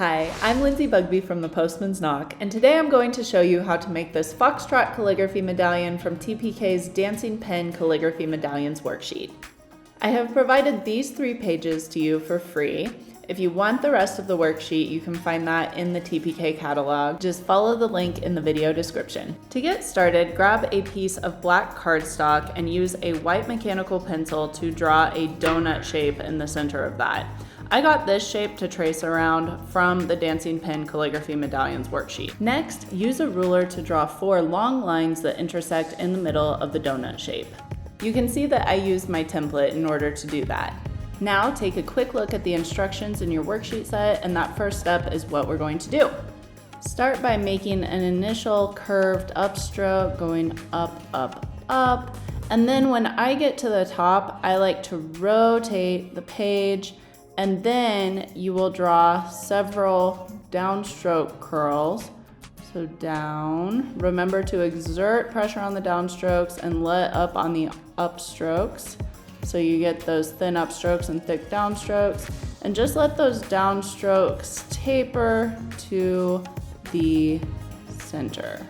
Hi, I'm Lindsay Bugby from The Postman's Knock, and today I'm going to show you how to make this Foxtrot calligraphy medallion from TPK's Dancing Pen Calligraphy Medallions worksheet. I have provided these 3 pages to you for free. If you want the rest of the worksheet, you can find that in the TPK catalog. Just follow the link in the video description. To get started, grab a piece of black cardstock and use a white mechanical pencil to draw a donut shape in the center of that. I got this shape to trace around from the Dancing Pen Calligraphy Medallions worksheet. Next, use a ruler to draw 4 long lines that intersect in the middle of the donut shape. You can see that I used my template in order to do that. Now take a quick look at the instructions in your worksheet set, and that first step is what we're going to do. Start by making an initial curved upstroke going up, up, up, and then when I get to the top, I like to rotate the page, and then you will draw several downstroke curls. So down, remember to exert pressure on the downstrokes and let up on the upstrokes. So you get those thin upstrokes and thick downstrokes, and just let those downstrokes taper to the center.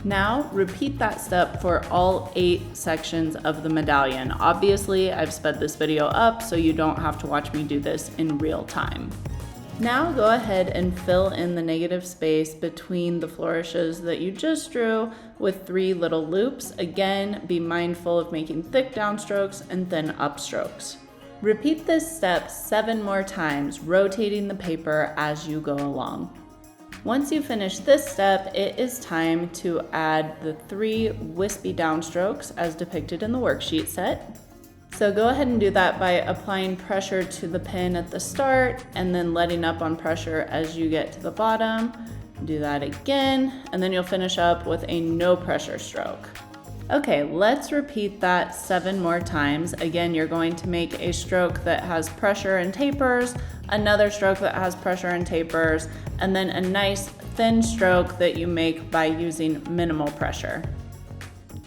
Now repeat that step for all 8 sections of the medallion. Obviously, I've sped this video up so you don't have to watch me do this in real time. Now go ahead and fill in the negative space between the flourishes that you just drew with 3 little loops. Again, be mindful of making thick downstrokes and thin upstrokes. Repeat this step 7 more times, rotating the paper as you go along. Once you finish this step, it is time to add the 3 wispy downstrokes as depicted in the worksheet set. So go ahead and do that by applying pressure to the pen at the start and then letting up on pressure as you get to the bottom. Do that again, and then you'll finish up with a no pressure stroke. Okay, let's repeat that 7 more times. Again, you're going to make a stroke that has pressure and tapers, another stroke that has pressure and tapers, and then a nice thin stroke that you make by using minimal pressure.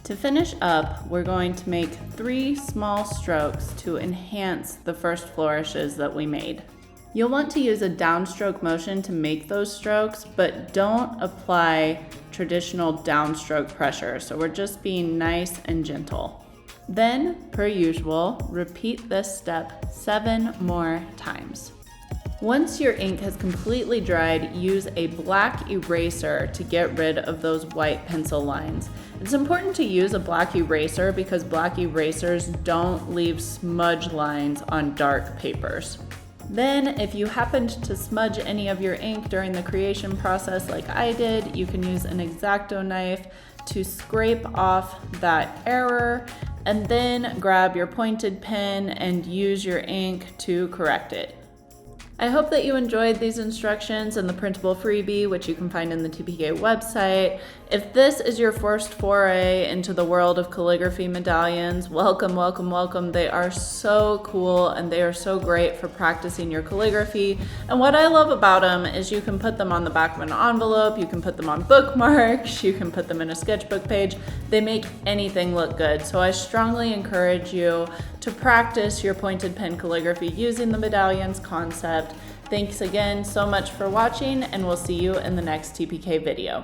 To finish up, we're going to make 3 small strokes to enhance the first flourishes that we made. You'll want to use a downstroke motion to make those strokes, but don't apply traditional downstroke pressure, so we're just being nice and gentle. Then, per usual, repeat this step 7 more times. Once your ink has completely dried, use a black eraser to get rid of those white pencil lines. It's important to use a black eraser because black erasers don't leave smudge lines on dark papers. Then, if you happened to smudge any of your ink during the creation process like I did, you can use an X-Acto knife to scrape off that error, and then grab your pointed pen and use your ink to correct it. I hope that you enjoyed these instructions and the printable freebie, which you can find in the TPK website. If this is your first foray into the world of calligraphy medallions, welcome, welcome, welcome. They are so cool and they are so great for practicing your calligraphy. And what I love about them is you can put them on the back of an envelope, you can put them on bookmarks, you can put them in a sketchbook page. They make anything look good. So I strongly encourage you to practice your pointed pen calligraphy using the medallions concept. Thanks again so much for watching, and we'll see you in the next TPK video.